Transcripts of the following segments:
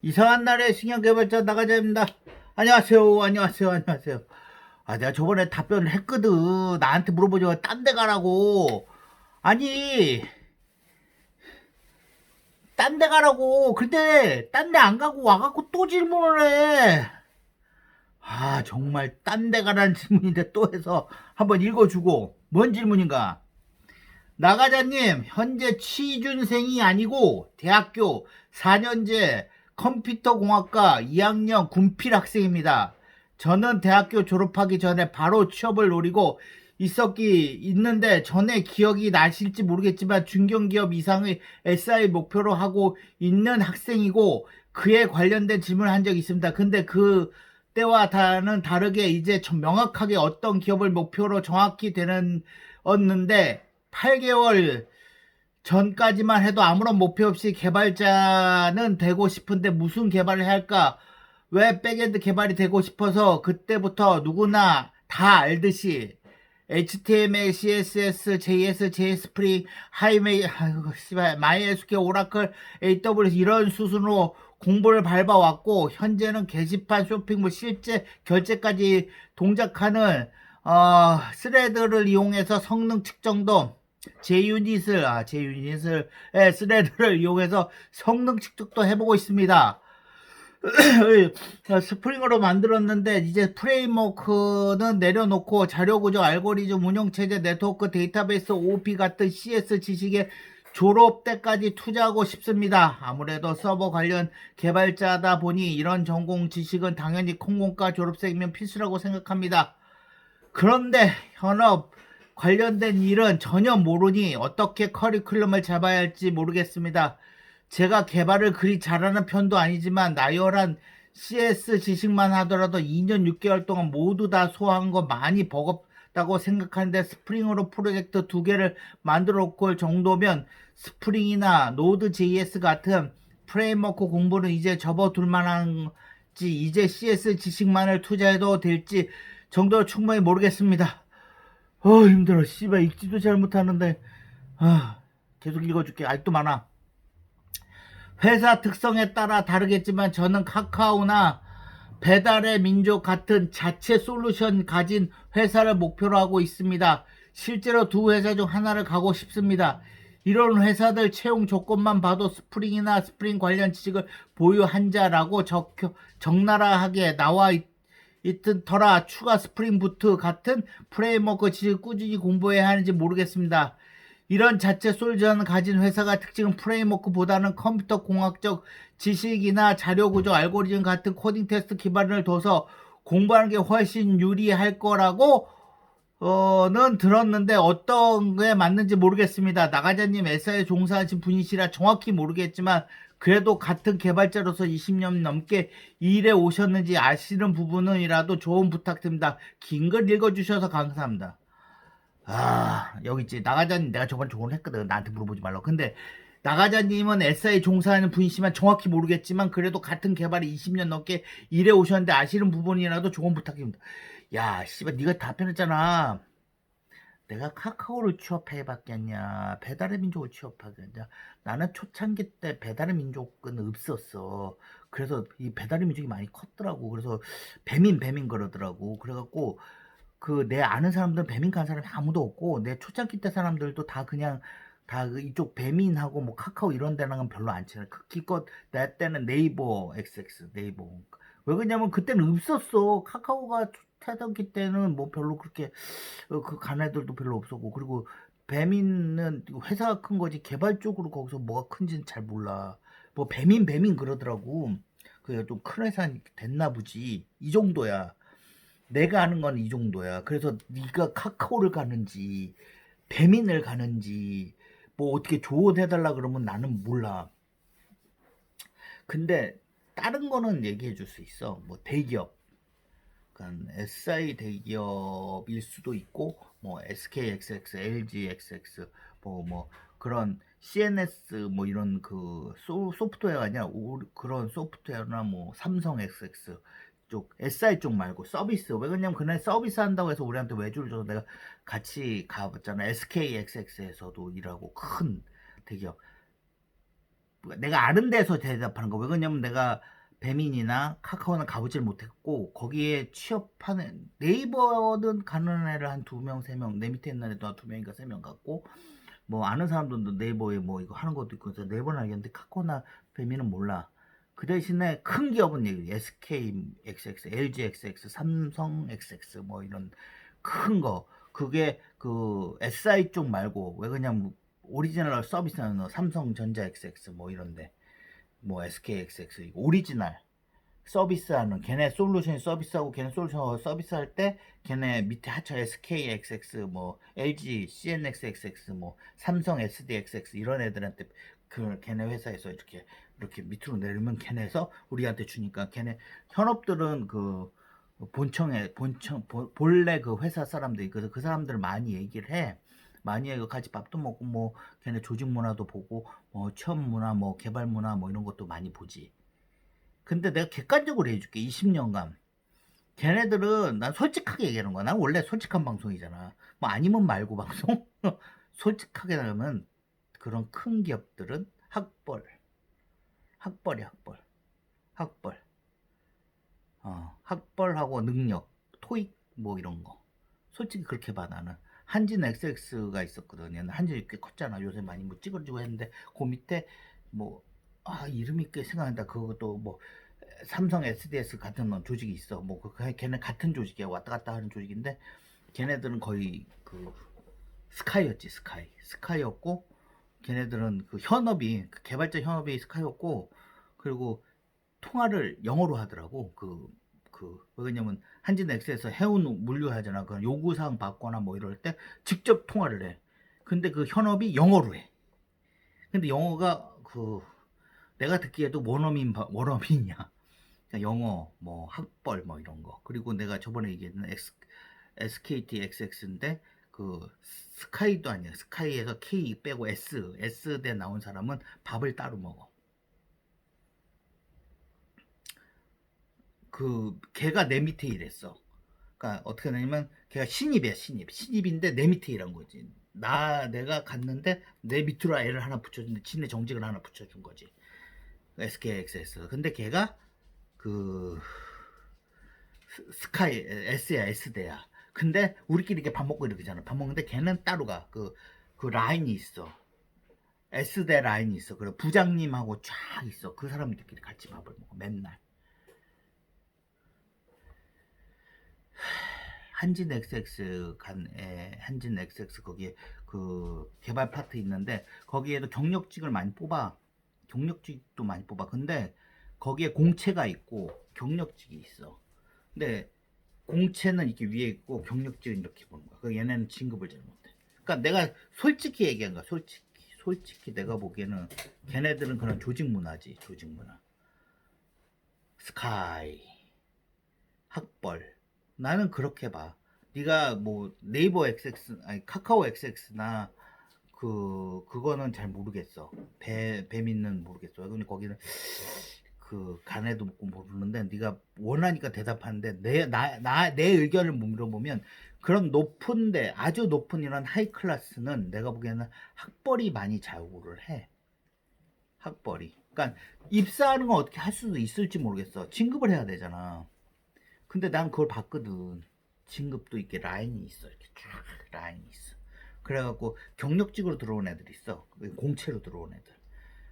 이상한 날의 신형 개발자 나가자입니다. 안녕하세요, 안녕하세요, 안녕하세요. 내가 저번에 답변을 했거든. 나한테 물어보지 마. 딴 데 가라고. 아니, 딴 데 가라고. 근데, 딴 데 안 가고 와갖고 또 질문을 해. 정말 딴 데 가라는 질문인데 또 해서 한번 읽어주고. 뭔 질문인가? 나가자님, 현재 취준생이 아니고 대학교 4년제 컴퓨터공학과 2학년 군필 학생입니다. 저는 대학교 졸업하기 전에 바로 취업을 노리고 있는데 전에 기억이 나실지 모르겠지만 중견기업 이상의 SI 목표로 하고 있는 학생이고 그에 관련된 질문을 한 적이 있습니다. 근데 그 때와는 다르게 이제 좀 명확하게 어떤 기업을 목표로 정확히 되는 얻는데 8개월 전까지만 해도 아무런 목표 없이 개발자는 되고 싶은데 무슨 개발을 할까? 왜 백엔드 개발이 되고 싶어서 그때부터 누구나 다 알듯이 HTML, CSS, JS, JS프링, MySQL, 오라클, AWS 이런 수순으로 공부를 밟아왔고 현재는 게시판, 쇼핑몰, 실제 결제까지 동작하는 스레드를 이용해서 성능 측정도 제유닛을 스레드를 이용해서 성능 측정도 해보고 있습니다. 스프링으로 만들었는데 이제 프레임워크는 내려놓고 자료구조, 알고리즘, 운영체제, 네트워크, 데이터베이스, OOP 같은 CS 지식에 졸업 때까지 투자하고 싶습니다. 아무래도 서버 관련 개발자다 보니 이런 전공 지식은 당연히 콩공과 졸업생이면 필수라고 생각합니다. 그런데 현업 관련된 일은 전혀 모르니 어떻게 커리큘럼을 잡아야 할지 모르겠습니다. 제가 개발을 그리 잘하는 편도 아니지만 나열한 CS 지식만 하더라도 2년 6개월 동안 모두 다 소화한 거 많이 버겁다고 생각하는데 스프링으로 프로젝트 2개를 만들어 놓을 정도면 스프링이나 노드.js 같은 프레임워크 공부는 이제 접어둘 만한지 이제 CS 지식만을 투자해도 될지 정도로 충분히 모르겠습니다. 힘들어. 씨발 읽지도 잘 못하는데. 계속 읽어줄게. 아직도 많아. 회사 특성에 따라 다르겠지만 저는 카카오나 배달의 민족 같은 자체 솔루션 가진 회사를 목표로 하고 있습니다. 실제로 두 회사 중 하나를 가고 싶습니다. 이런 회사들 채용 조건만 봐도 스프링이나 스프링 관련 지식을 보유한 자라고 적나라하게 나와 있더라. 추가 스프링 부트 같은 프레임워크 지식을 꾸준히 공부해야 하는지 모르겠습니다. 이런 자체 솔루션을 가진 회사가 특징은 프레임워크보다는 컴퓨터 공학적 지식이나 자료 구조, 알고리즘 같은 코딩 테스트 기반을 둬서 공부하는 게 훨씬 유리할 거라고 는 들었는데 어떤 게 맞는지 모르겠습니다. 나가자님 SI에 종사하신 분이시라 정확히 모르겠지만 그래도 같은 개발자로서 20년 넘게 일해 오셨는지 아시는 부분은이라도 조언 부탁드립니다. 긴 글 읽어주셔서 감사합니다. 여기 있지. 나가자님 내가 저번에 조언을 했거든. 나한테 물어보지 말라고. 근데 나가자님은 SI에 종사하는 분이시면 정확히 모르겠지만 그래도 같은 개발에 20년 넘게 일해 오셨는데 아시는 부분이라도 조언 부탁드립니다. 야, 씨발, 네가 답변했잖아. 내가 카카오를 취업해봤겠냐, 배달의 민족을 취업하겠냐. 나는 초창기 때 배달의 민족은 없었어. 그래서 이 배달의 민족이 많이 컸더라고. 그래서 배민 그러더라고. 그래갖고 그 내 아는 사람들은 배민 간 사람이 아무도 없고 내 초창기 때 사람들도 다 그냥 다그 이쪽 배민하고 뭐 카카오 이런 데랑은 별로 안 친해. 기껏 내 때는 네이버 XX 네이버. 왜 그러냐면 그때는 없었어. 카카오가 태동기 때는 뭐 별로 그렇게 그 간 애들도 별로 없었고 그리고 배민은 회사가 큰 거지 개발 쪽으로 거기서 뭐가 큰지는 잘 몰라. 뭐 배민 그러더라고. 그게 좀 큰 회사 됐나 보지. 이 정도야. 내가 아는 건 이 정도야. 그래서 네가 카카오를 가는지 배민을 가는지 뭐 어떻게 조언해달라 그러면 나는 몰라. 근데 다른 거는 얘기해 줄 수 있어. 뭐 대기업, 그러니까 SI 대기업일 수도 있고 뭐 SKXX, LGXX 뭐 그런 CNS 뭐 이런 그 소프트웨어 아니야. 그런 소프트웨어나 뭐 삼성 XX 쪽 SI 쪽 말고 서비스. 왜 그러냐면 그날 서비스 한다고 해서 우리한테 외주를 줘서 내가 같이 가봤잖아. SKXX에서도 일하고 큰 대기업. 내가 아는 데서 대답하는 거. 왜 그러냐면 내가 배민이나 카카오는 가보질 못했고 거기에 취업하는 네이버는 가는 애를 한 2명, 3명, 내 밑에 있는 애도 한 2명인가 3명 갔고 뭐 아는 사람들도 네이버에 뭐 이거 하는 것도 있고 그래서 네이버는 알겠는데 카카오나 배민은 몰라. 그 대신에 큰 기업은 얘기 SKXX, LGXX, 삼성XX 뭐 이런 큰 거. 그게 그 SI 쪽 말고 왜 그냥 오리지널 서비스는 삼성전자 XX 뭐 이런데 뭐 SKXX 오리지널 서비스하는 걔네 솔루션 서비스하고 걔네 솔루션 서비스할 때 걔네 밑에 하차 SKXX 뭐 LG CNXXX 뭐 삼성 SDXX 이런 애들한테 그 걔네 회사에서 이렇게 밑으로 내리면 걔네에서 우리한테 주니까 걔네 현업들은 그 본래 그 회사 사람들이 그래서 그 사람들 많이 얘기를 해. 많이 해서 같이 밥도 먹고 뭐 걔네 조직 문화도 보고 뭐 취업 문화 뭐 개발 문화 뭐 이런 것도 많이 보지. 근데 내가 객관적으로 해줄게. 20년간. 걔네들은 난 솔직하게 얘기하는 거야. 난 원래 솔직한 방송이잖아. 뭐 아니면 말고 방송. 솔직하게 하면 그런 큰 기업들은 학벌이야 학벌. 학벌. 학벌하고 능력, 토익 뭐 이런 거. 솔직히 그렇게 봐 나는. 한진 XX가 있었거든. 얘는 한진이 꽤 컸잖아. 요새 많이 뭐 찌그러지고 했는데 그 밑에 뭐 이름이 꽤 생각난다. 그것도 뭐 삼성 SDS 같은 조직이 있어. 뭐 걔네 같은 조직이야. 왔다 갔다 하는 조직인데 걔네들은 거의 그 스카이였지. 스카이였고 걔네들은 그 현업이 그 개발자 현업이 스카이였고 그리고 통화를 영어로 하더라고. 왜냐면 한진 엑스에서 해운 물류하잖아. 그 요구사항 받거나 뭐 이럴 때 직접 통화를 해. 근데 그 현업이 영어로 해. 근데 영어가 내가 듣기에도 원어민이야. 그러니까 영어, 뭐 학벌 뭐 이런 거. 그리고 내가 저번에 얘기했던 SKT XX인데 그 스카이도 아니야. 스카이에서 K 빼고 S대 나온 사람은 밥을 따로 먹어. 걔가 내 밑에 일했어. 그러니까 어떻게 되냐면 걔가 신입이야. 신입인데 내 밑에 일한 거지. 내가 갔는데 내 밑으로 애를 하나 붙여준데 친내 정직을 하나 붙여준 거지. SKXS. 근데 걔가 그 스카이 S야 S대야. 근데 우리끼리 이렇게 밥 먹고 이러잖아. 밥 먹는데 걔는 따로 가. 그 라인이 있어. S대 라인이 있어. 그래 부장님하고 쫙 있어. 그 사람들끼리 같이 밥을 먹어 맨날. 한진 XX 한진 XX 거기에 그 개발 파트 있는데 거기에도 경력직을 많이 뽑아. 경력직도 많이 뽑아. 근데 거기에 공채가 있고 경력직이 있어. 근데 공채는 이렇게 위에 있고 경력직은 이렇게 보는 거야. 얘네는 진급을 잘 못해. 그러니까 내가 솔직히 얘기한 거야. 솔직히 내가 보기에는 걔네들은 그런 조직 문화지. 조직 문화. 스카이 학벌. 나는 그렇게 봐. 네가 뭐 네이버 XX 아니 카카오 XX나 그거는 잘 모르겠어. 배민는 모르겠어. 근데 거기는 그 간에도 묻고 모르는데 네가 원하니까 대답하는데 내 의견을 물어보면 그런 높은데 아주 높은 이런 하이 클래스는 내가 보기에는 학벌이 많이 좌우를 해. 학벌이. 그러니까 입사하는 건 어떻게 할 수도 있을지 모르겠어. 진급을 해야 되잖아. 근데 난 그걸 봤거든. 진급도 이렇게 라인이 있어. 이렇게 쫙 라인이 있어. 그래갖고 경력직으로 들어온 애들 있어. 공채로 들어온 애들.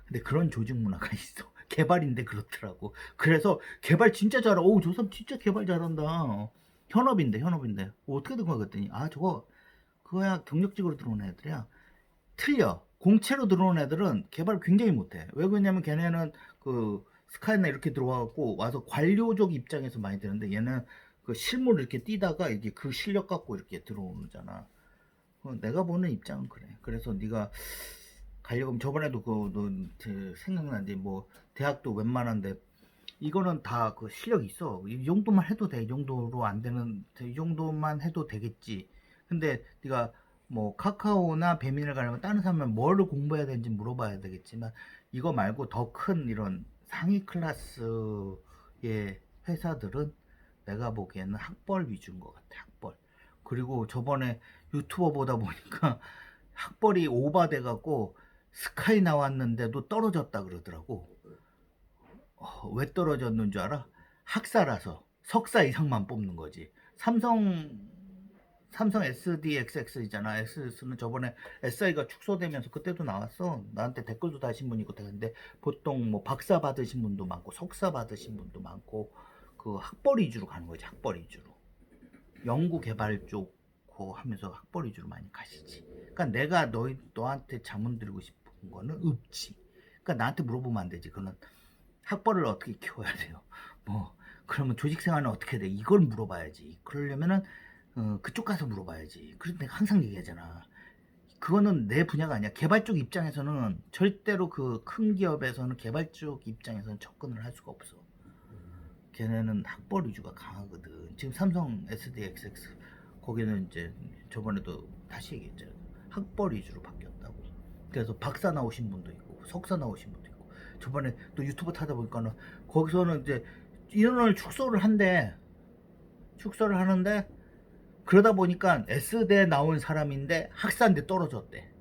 근데 그런 조직 문화가 있어. 개발인데 그렇더라고. 그래서 개발 진짜 잘하. 저 사람 진짜 개발 잘한다. 현업인데. 어떻게 된 거야 그랬더니 그거야 경력직으로 들어온 애들이야. 틀려. 공채로 들어온 애들은 개발 굉장히 못해. 왜 그러냐면 걔네는 스카이나 이렇게 들어와갖고 와서 관료적 입장에서 많이 되는데 얘는 그 실무를 이렇게 뛰다가 이게 그 실력 갖고 이렇게 들어오잖아. 내가 보는 입장은 그래. 그래서 네가 가려면 저번에도 생각나는데 뭐 대학도 웬만한데 이거는 다 그 실력이 있어. 이 정도만 해도 돼. 이 정도로 안 되는 이 정도만 해도 되겠지. 근데 네가 뭐 카카오나 배민을 가려면 다른 사람은 뭐를 공부해야 되는지 물어봐야 되겠지만 이거 말고 더 큰 이런 상위 클래스의 회사들은 내가 보기에는 학벌 위주인 것 같아. 학벌. 그리고 저번에 유튜버 보다 보니까 학벌이 오바돼 갖고 스카이 나왔는데도 떨어졌다 그러더라고. 왜 떨어졌는 줄 알아? 학사라서 석사 이상만 뽑는 거지. 삼성 SDXX 있잖아. SS는 저번에 SI가 축소되면서 그때도 나왔어. 나한테 댓글도 다신 분 있고. 근데 보통 뭐 박사 받으신 분도 많고 석사 받으신 분도 많고 그 학벌 위주로 가는 거지. 학벌 위주로. 연구 개발 쪽 하면서 학벌 위주로 많이 가시지. 그러니까 내가 너한테 자문 드리고 싶은 거는 없지. 그러니까 나한테 물어보면 안 되지. 그거는 학벌을 어떻게 키워야 돼요. 뭐 그러면 조직 생활은 어떻게 돼? 이걸 물어봐야지. 그러려면은 그쪽 가서 물어봐야지. 그래서 내가 항상 얘기하잖아. 그거는 내 분야가 아니야. 개발 쪽 입장에서는 절대로 그 큰 기업에서는 개발 쪽 입장에서는 접근을 할 수가 없어. 걔네는 학벌 위주가 강하거든. 지금 삼성 SDXX 거기는 이제 저번에도 다시 얘기했잖아. 학벌 위주로 바뀌었다고. 그래서 박사 나오신 분도 있고 석사 나오신 분도 있고 저번에 또 유튜브 타다 보니까는 거기서는 이제 인원을 축소를 하는데 그러다 보니까 S대 나온 사람인데 학사인데 떨어졌대.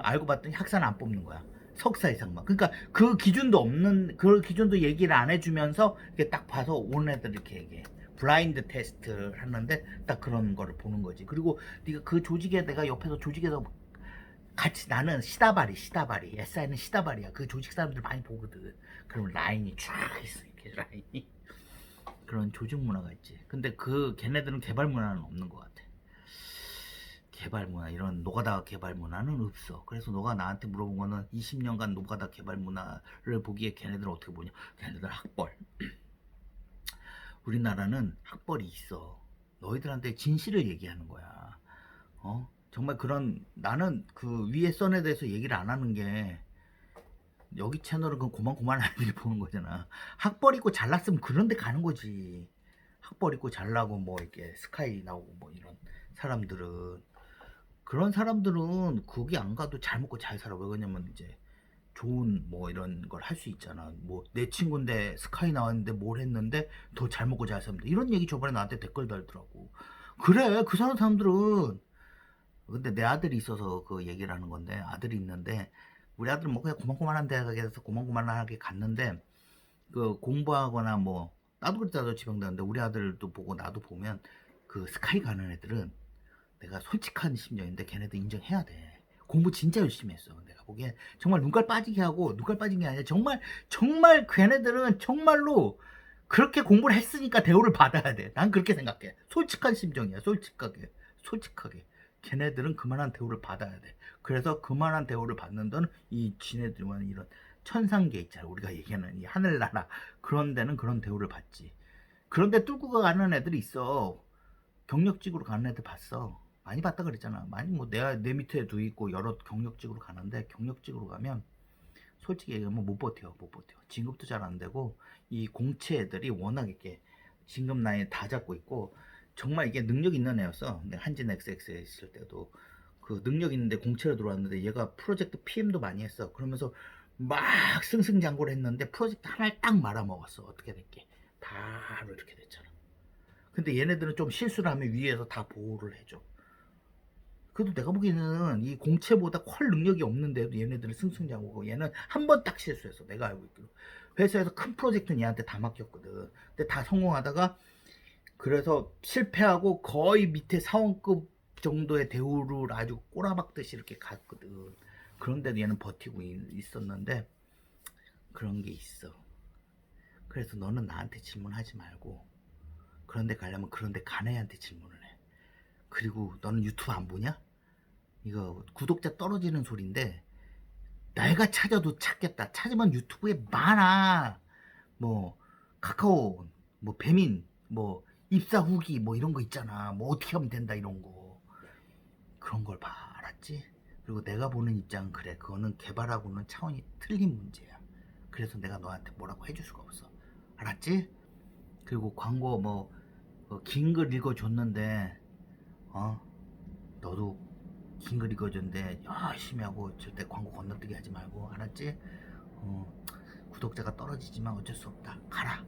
알고 봤더니 학사는 안 뽑는 거야. 석사 이상만. 그러니까 그 기준도 없는, 그 기준도 얘기를 안 해주면서 이렇게 딱 봐서 오는 애들 이렇게 얘기해. 블라인드 테스트를 하는데 딱 그런 거를 보는 거지. 그리고 네가 그 조직에 내가 옆에서 조직에서 같이 나는 시다바리 SI는 시다바리야. 그 조직 사람들 많이 보거든. 그러면 라인이 쫙 있어. 이렇게 라인이. 그런 조직 문화가 있지. 근데 걔네들은 개발 문화는 없는 것 같아. 개발 문화, 이런 노가다 개발 문화는 없어. 그래서 너가 나한테 물어본 거는 20년간 노가다 개발 문화를 보기에 걔네들은 어떻게 보냐? 걔네들 학벌. 우리나라는 학벌이 있어. 너희들한테 진실을 얘기하는 거야. 정말 나는 그 위에 썬에 대해서 얘기를 안 하는 게 여기 채널은 그 고만고만한 애들이 보는 거잖아. 학벌 있고 잘났으면 그런 데 가는 거지. 학벌 있고 잘나고 뭐 이렇게 스카이 나오고 뭐 이런 사람들은 그런 사람들은 거기 안 가도 잘 먹고 잘 살아. 왜냐면 이제 좋은 뭐 이런 걸 할 수 있잖아. 뭐 내 친구인데 스카이 나왔는데 뭘 했는데 더 잘 먹고 잘 삽니다. 이런 얘기 저번에 나한테 댓글 달더라고. 그래 그 사람들은. 근데 내 아들이 있어서 그 얘기를 하는 건데 아들이 있는데 우리 아들은 뭐 그냥 고만고만한 대학에서 고만고만하게 갔는데 그 공부하거나 뭐 나도 그랬잖아. 지방대인데 우리 아들도 보고 나도 보면 그 스카이 가는 애들은 내가 솔직한 심정인데 걔네도 인정해야 돼. 공부 진짜 열심히 했어. 내가 보기엔 정말 눈깔 빠지게 하고 눈깔 빠진 게 아니라 정말 걔네들은 정말로 그렇게 공부를 했으니까 대우를 받아야 돼. 난 그렇게 생각해. 솔직한 심정이야. 솔직하게. 걔네들은 그만한 대우를 받아야 돼. 그래서 그만한 대우를 받는 데는 이 지네들만 이런 천상계 있잖아. 우리가 얘기하는 이 하늘나라 그런 데는 그런 대우를 받지. 그런데 뚫고 가는 애들이 있어. 경력직으로 가는 애들 봤어. 많이 봤다 그랬잖아. 많이 뭐 내 밑에 두 있고 여러 경력직으로 가는데 경력직으로 가면 솔직히 얘기하면 못 버텨. 진급도 잘 안 되고 이 공채 애들이 워낙 이렇게 진급 라인 다 잡고 있고 정말 이게 능력 있는 애였어. 근데 한진 XX에 있을 때도 그 능력 있는데 공채로 들어왔는데 얘가 프로젝트 PM도 많이 했어. 그러면서 막 승승장구를 했는데 프로젝트 하나를 딱 말아먹었어. 어떻게 됐게 바로 이렇게 됐잖아. 근데 얘네들은 좀 실수를 하면 위에서 다 보호를 해줘. 그래도 내가 보기에는 이 공채보다 퀄 능력이 없는데도 얘네들은 승승장구고 얘는 한 번 딱 실수했어. 내가 알고 있기로. 회사에서 큰 프로젝트는 얘한테 다 맡겼거든. 근데 다 성공하다가 그래서 실패하고 거의 밑에 사원급 정도의 대우를 아주 꼬라박듯이 이렇게 갔거든. 그런데도 얘는 버티고 있었는데 그런 게 있어. 그래서 너는 나한테 질문하지 말고 그런데 가려면 그런데 간 애한테 질문을 해. 그리고 너는 유튜브 안 보냐? 이거 구독자 떨어지는 소린데 내가 찾아도 찾겠다. 찾으면 유튜브에 많아. 뭐 카카오, 뭐 배민, 뭐 입사 후기 뭐 이런 거 있잖아. 뭐 어떻게 하면 된다 이런 거. 그런 걸 봐. 알았지? 그리고 내가 보는 입장은 그래. 그거는 개발하고는 차원이 틀린 문제야. 그래서 내가 너한테 뭐라고 해줄 수가 없어. 알았지? 그리고 광고 뭐 긴 글 읽어줬는데 너도 긴 글 읽어줬는데 열심히 하고 절대 광고 건너뛰기 하지 말고 알았지? 구독자가 떨어지지만 어쩔 수 없다. 가라.